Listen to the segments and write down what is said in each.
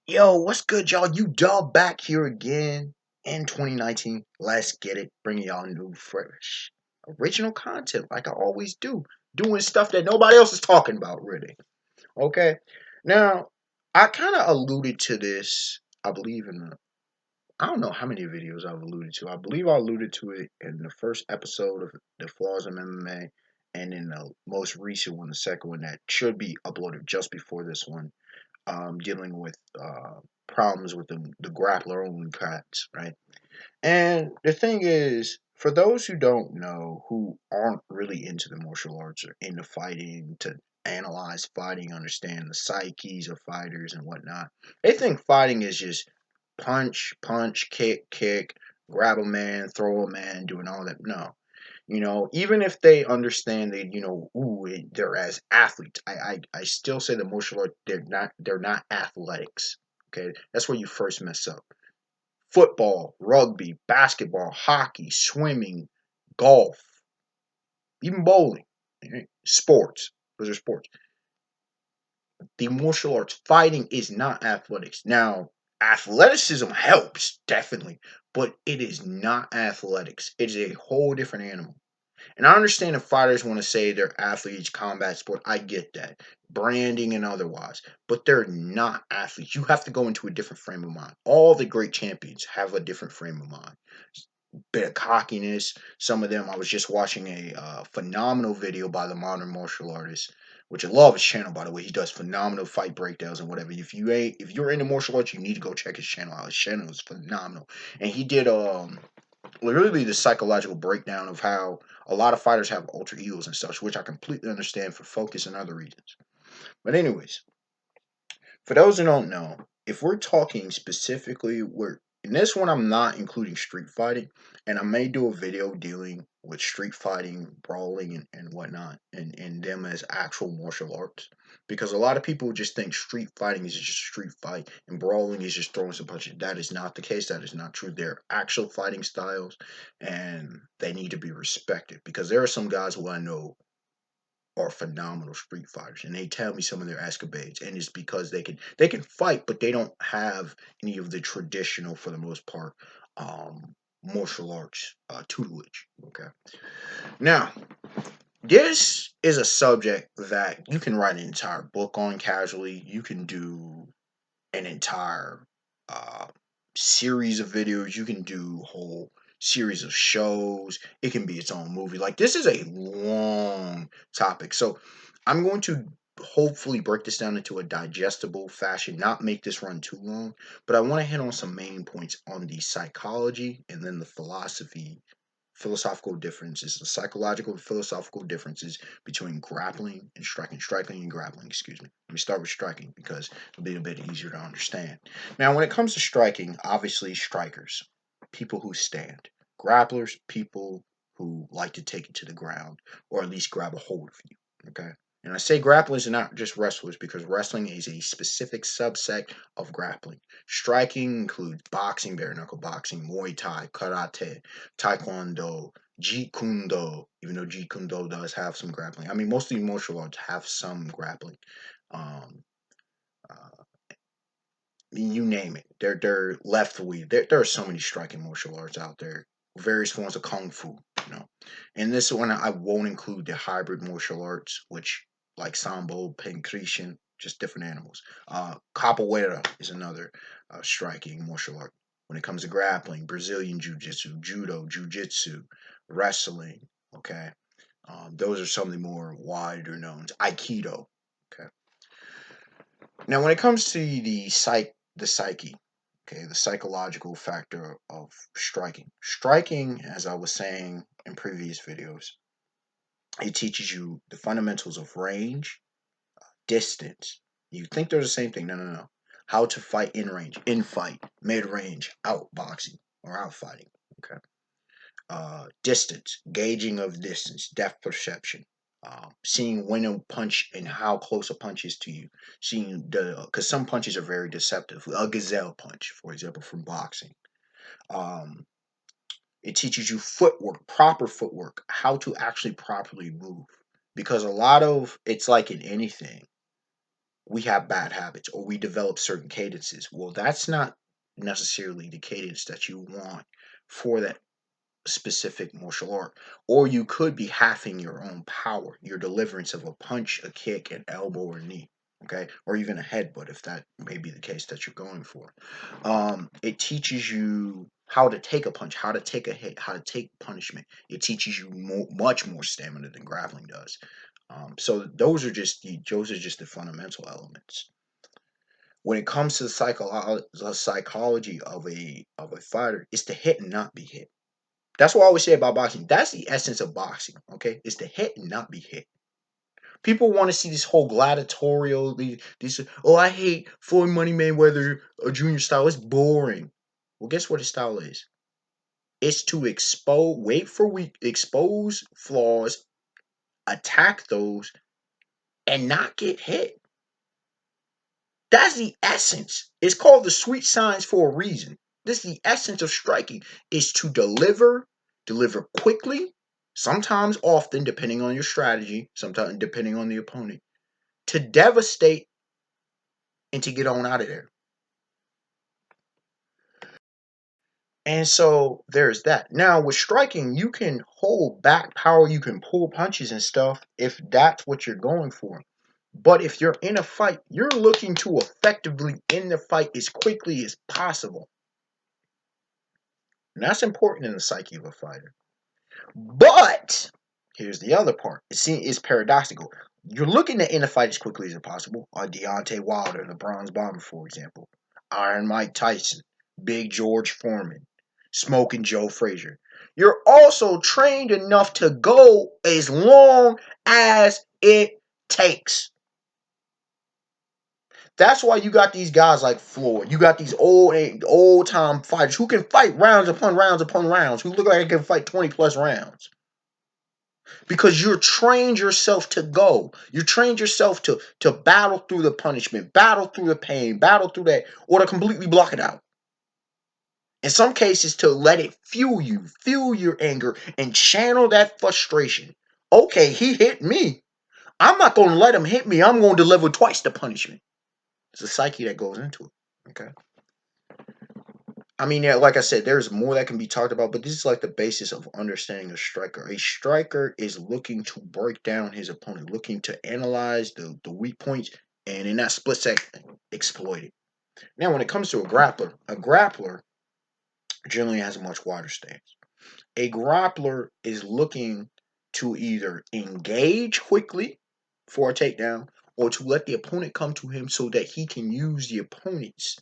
Yo, what's good, y'all? You dub back here again in 2019. Let's get it. Bringing y'all new, fresh, original content like I always do. Doing stuff that nobody else is talking about, really. Okay? Now, I kind of alluded to this, I believe, I don't know how many videos I've alluded to. I believe I alluded to it in the first episode of The Flaws of MMA and in the most recent one, the second one that should be uploaded just before this one, dealing with problems with the grappler only cuts, right? And the thing is, for those who don't know, who aren't really into the martial arts or into fighting, to analyze fighting, understand the psyches of fighters and whatnot, they think fighting is just punch, punch, kick, kick, grab a man, throw a man, doing all that. No, even if they understand that, they're as athletes. I still say the martial art, they're not athletics. Okay, that's where you first mess up. Football, rugby, basketball, hockey, swimming, golf, even bowling, right? Sports. Those are sports. The martial arts fighting is not athletics. Now, athleticism helps definitely, but it is not athletics. It is a whole different animal. And I understand if fighters want to say they're athletes, combat sport. I get that. Branding and otherwise. But they're not athletes. You have to go into a different frame of mind. All the great champions have a different frame of mind. Bit of cockiness. Some of them, I was just watching a phenomenal video by the modern martial artist, which I love his channel, by the way. He does phenomenal fight breakdowns and whatever. If you're into martial arts, you need to go check his channel out. His channel is phenomenal. And he did literally the psychological breakdown of how a lot of fighters have alter egos and such, which I completely understand for focus and other reasons. But anyways, for those who don't know, if we're talking specifically, we're in this one, I'm not including street fighting, and I may do a video dealing with street fighting, brawling, and whatnot, and them as actual martial arts. Because a lot of people just think street fighting is just a street fight and brawling is just throwing some punches. That is not the case. That is not true. They're actual fighting styles, and they need to be respected. Because there are some guys who I know are phenomenal street fighters, and they tell me some of their escapades, and it's because they can fight, but they don't have any of the traditional, for the most part, martial arts tutelage. Okay, now this is a subject that you can write an entire book on casually. You can do an entire uh, series of videos. You can do whole series of shows. It can be its own movie. Like, this is a long topic. So I'm going to hopefully break this down into a digestible fashion, not make this run too long, but I want to hit on some main points on the psychology and then the philosophical differences, the psychological and philosophical differences between grappling and striking and grappling, excuse me. Let me start with striking because it'll be a bit easier to understand. Now, when it comes to striking, obviously strikers, people who stand. Grapplers, people who like to take it to the ground or at least grab a hold of you. Okay. And I say grapplers and not just wrestlers because wrestling is a specific subset of grappling. Striking includes boxing, bare knuckle boxing, Muay Thai, karate, taekwondo, jeet kune-do, even though jeet kune-do does have some grappling. I mean, most of the martial arts have some grappling. Um, uh, you name it. They're left weave. There are so many striking martial arts out there. Various forms of kung fu. You know, and this one I won't include the hybrid martial arts, which like sambo, pancration, just different animals. Capoeira is another striking martial art. When it comes to grappling, Brazilian jiu-jitsu, judo, jiu-jitsu, wrestling. Okay, those are some of the more wider known. Aikido. Okay. Now, when it comes to the psyche, okay, the psychological factor of striking. Striking, as I was saying in previous videos, it teaches you the fundamentals of range, distance. You think they're the same thing? No, no, no. How to fight in range, in fight, mid range, outboxing or out fighting. Okay. Distance, gauging of distance, depth perception, seeing when a punch and how close a punch is to you, seeing because some punches are very deceptive. A gazelle punch, for example, from boxing. Um, it teaches you footwork, proper footwork, how to actually properly move. Because a lot of it's like in anything, we have bad habits or we develop certain cadences. Well, that's not necessarily the cadence that you want for that specific martial art. Or you could be halving your own power, your deliverance of a punch, a kick, an elbow, or knee. Okay, or even a headbutt if that may be the case that you're going for. It teaches you how to take a punch, how to take a hit, how to take punishment. It teaches you much more stamina than grappling does. So those are just the fundamental elements. When it comes to the psychology of a fighter, it's to hit and not be hit. That's what I always say about boxing. That's the essence of boxing. Okay, it's to hit and not be hit. People want to see this whole gladiatorial. These oh, I hate Floyd Money Mayweather or Junior style. It's boring. Well, guess what his style is? It's to expose flaws, attack those, and not get hit. That's the essence. It's called the sweet science for a reason. This is the essence of striking is to deliver quickly, sometimes often, depending on your strategy, sometimes depending on the opponent, to devastate and to get on out of there. And so there's that. Now with striking, you can hold back power, you can pull punches and stuff if that's what you're going for. But if you're in a fight, you're looking to effectively end the fight as quickly as possible. And that's important in the psyche of a fighter. But here's the other part. It's paradoxical. You're looking to end a fight as quickly as possible. Deontay Wilder, the Bronze Bomber, for example. Iron Mike Tyson, Big George Foreman, Smoking Joe Frazier. You're also trained enough to go as long as it takes. That's why you got these guys like Floyd. You got these old time fighters who can fight rounds upon rounds upon rounds, who look like they can fight 20 plus rounds. Because you're trained yourself to go. You trained yourself to battle through the punishment, battle through the pain, battle through that, or to completely block it out. In some cases, to let it fuel your anger, and channel that frustration. Okay, he hit me. I'm not going to let him hit me. I'm going to deliver twice the punishment. It's a psyche that goes into it. Okay. I mean, yeah, like I said, there's more that can be talked about, but this is like the basis of understanding a striker. A striker is looking to break down his opponent, looking to analyze the weak points, and in that split second, exploit it. Now, when it comes to a grappler generally has a much wider stance. A grappler is looking to either engage quickly for a takedown or to let the opponent come to him so that he can use the opponent's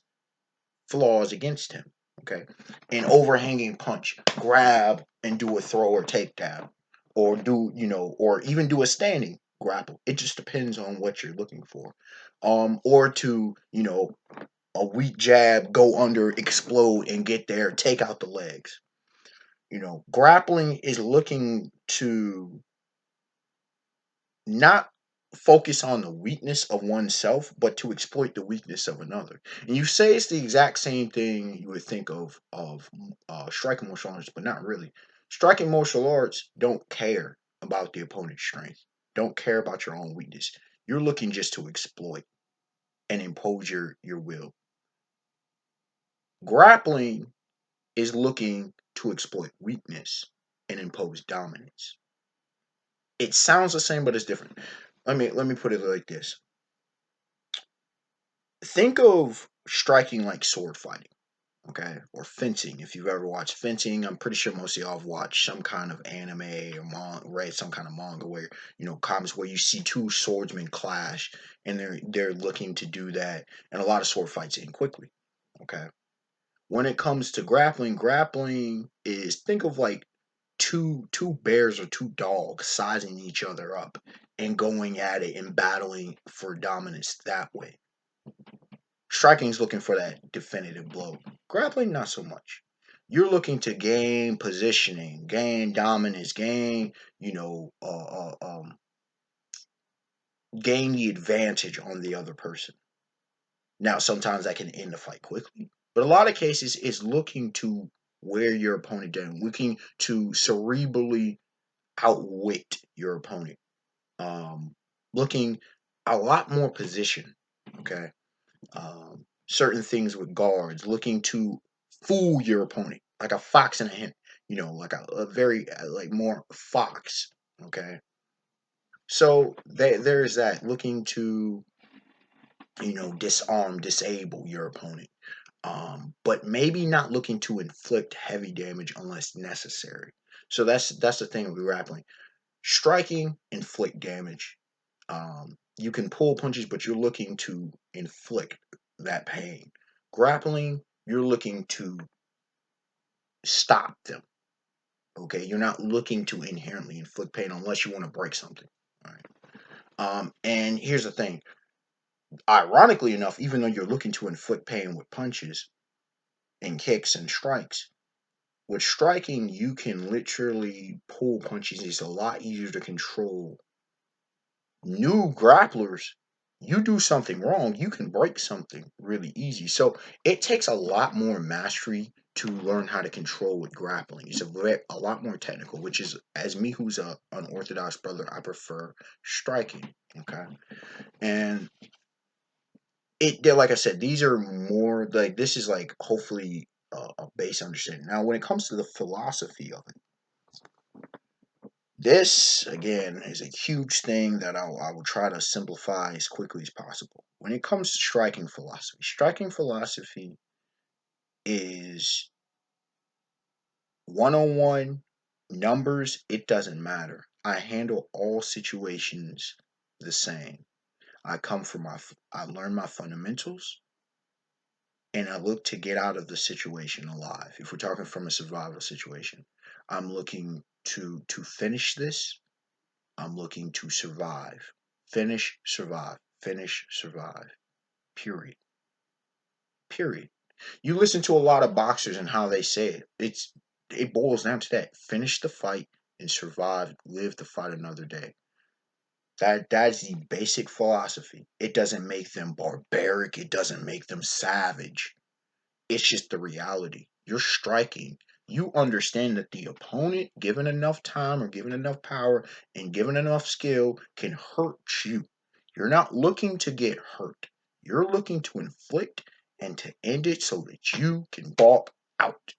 flaws against him. Okay. An overhanging punch, grab and do a throw or takedown, or or even do a standing grapple. It just depends on what you're looking for. Or to, a weak jab, go under, explode, and get there, take out the legs. Grappling is looking to not focus on the weakness of oneself, but to exploit the weakness of another. And you say it's the exact same thing you would think of striking martial arts, but not really. Striking martial arts don't care about the opponent's strength, don't care about your own weakness. You're looking just to exploit and impose your will. Grappling is looking to exploit weakness and impose dominance. It sounds the same, but it's different. Let me put it like this. Think of striking like sword fighting, okay, or fencing. If you've ever watched fencing, I'm pretty sure most of y'all have watched some kind of anime or read some kind of manga where comics where you see two swordsmen clash, and they're looking to do that, and a lot of sword fights end quickly. Okay, when it comes to grappling is, think of like two bears or two dogs sizing each other up and going at it and battling for dominance that way. Striking is looking for that definitive blow. Grappling, not so much. You're looking to gain positioning, gain dominance, gain the advantage on the other person. Now, sometimes that can end the fight quickly, but a lot of cases it's looking to wear your opponent down, looking to cerebrally outwit your opponent, looking a lot more position. Okay. Certain things with guards, looking to fool your opponent, like a fox and a hen. Like a very like more fox. Okay. So there's that, looking to disarm, disable your opponent. But maybe not looking to inflict heavy damage unless necessary. So that's the thing with grappling. Striking, inflict damage. You can pull punches, but you're looking to inflict that pain. Grappling, you're looking to stop them. Okay, you're not looking to inherently inflict pain unless you want to break something. All right. And here's the thing. Ironically enough, even though you're looking to inflict pain with punches and kicks and strikes, with striking, you can literally pull punches. It's a lot easier to control. New grapplers, you do something wrong, you can break something really easy. So it takes a lot more mastery to learn how to control with grappling. It's a lot more technical, which is, as me who's a unorthodox brother, I prefer striking. Okay. And like I said, these are more like, this is like hopefully a base understanding. Now, when it comes to the philosophy of it, this again is a huge thing that I will try to simplify as quickly as possible. When it comes to striking philosophy is 101 numbers. It doesn't matter. I handle all situations the same. I learn my fundamentals, and I look to get out of the situation alive. If we're talking from a survival situation, I'm looking to finish this. I'm looking to survive. Finish, survive. Finish, survive. Period. Period. You listen to a lot of boxers and how they say it. It boils down to that. Finish the fight and survive. Live to fight another day. That's the basic philosophy. It doesn't make them barbaric. It doesn't make them savage. It's just the reality. You're striking. You understand that the opponent, given enough time or given enough power and given enough skill, can hurt you. You're not looking to get hurt. You're looking to inflict and to end it so that you can walk out.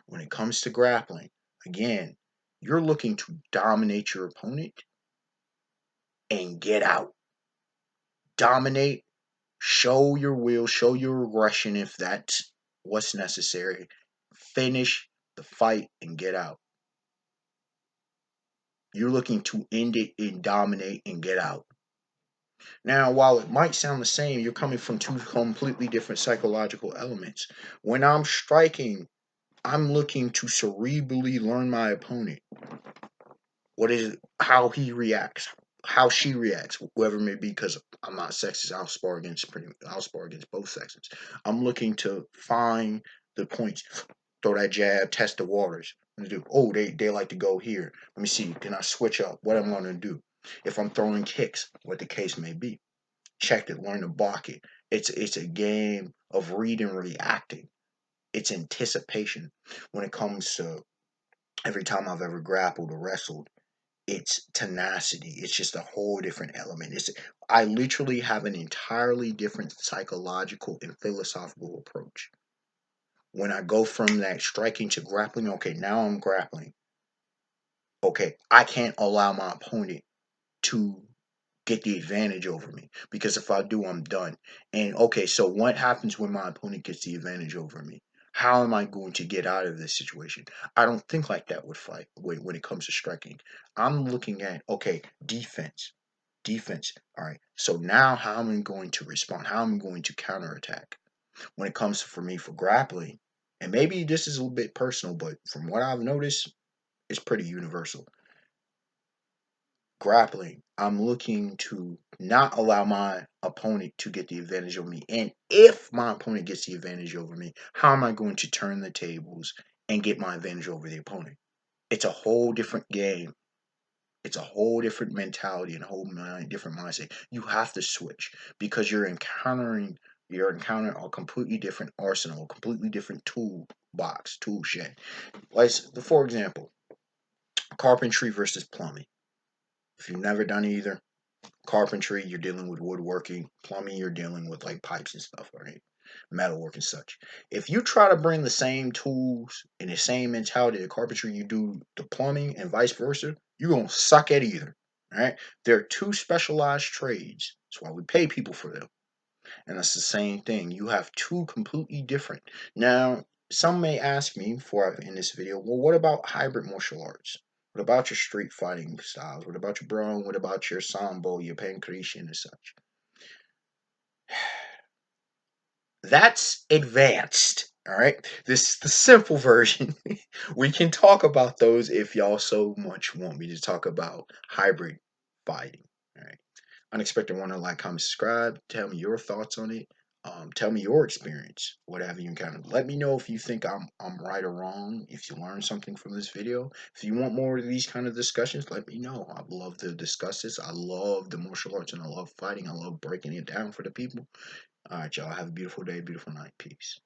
When it comes to grappling, again, you're looking to dominate your opponent and get out. Dominate, show your will, show your aggression if that's what's necessary. Finish the fight and get out. You're looking to end it and dominate and get out. Now, while it might sound the same, you're coming from two completely different psychological elements. When I'm striking, I'm looking to cerebrally learn my opponent. What is how he reacts, how she reacts, whoever it may be, because I'm not sexist. I'll spar against both sexes. I'm looking to find the points, throw that jab, test the waters. Do oh they like to go here. Let me see, can I switch up? What I'm gonna do? If I'm throwing kicks, what the case may be. Check it, learn to block it. It's a game of reading, reacting. It's anticipation. When it comes to every time I've ever grappled or wrestled, it's tenacity. It's just a whole different element. I literally have an entirely different psychological and philosophical approach. When I go from that striking to grappling, okay, now I'm grappling. Okay, I can't allow my opponent to get the advantage over me, because if I do, I'm done. And okay, so what happens when my opponent gets the advantage over me? How am I going to get out of this situation? I don't think like that with fight when it comes to striking. I'm looking at, okay, defense. Defense. All right. So now how am I going to respond? How am I going to counterattack? When it comes for me for grappling, and maybe this is a little bit personal, but from what I've noticed, it's pretty universal. Grappling, I'm looking to not allow my opponent to get the advantage over me. And if my opponent gets the advantage over me, how am I going to turn the tables and get my advantage over the opponent? It's a whole different game. It's a whole different mentality and a whole different mindset. You have to switch because you're encountering a completely different arsenal, a completely different tool shed. Like, for example, carpentry versus plumbing. If you've never done either, Carpentry, you're dealing with woodworking. Plumbing, you're dealing with like pipes and stuff, right? Metalwork and such. If you try to bring the same tools and the same mentality to carpentry you do to plumbing and vice versa, you're gonna suck at either. Right? They're two specialized trades. That's why we pay people for them. And that's the same thing. You have two completely different. Now, some may ask me for in this video, well, what about hybrid martial arts? What about your street fighting styles? What about your bro? What about your sambo, your pancreation and such? That's advanced. All right. This is the simple version. We can talk about those if y'all so much want me to talk about hybrid fighting. All right. Unexpected Wonder, like, comment, subscribe. Tell me your thoughts on it. Tell me your experience. Whatever you encountered. Let me know if you think I'm right or wrong. If you learned something from this video. If you want more of these kind of discussions, let me know. I'd love to discuss this. I love the martial arts and I love fighting. I love breaking it down for the people. All right, y'all. Have a beautiful day, beautiful night. Peace.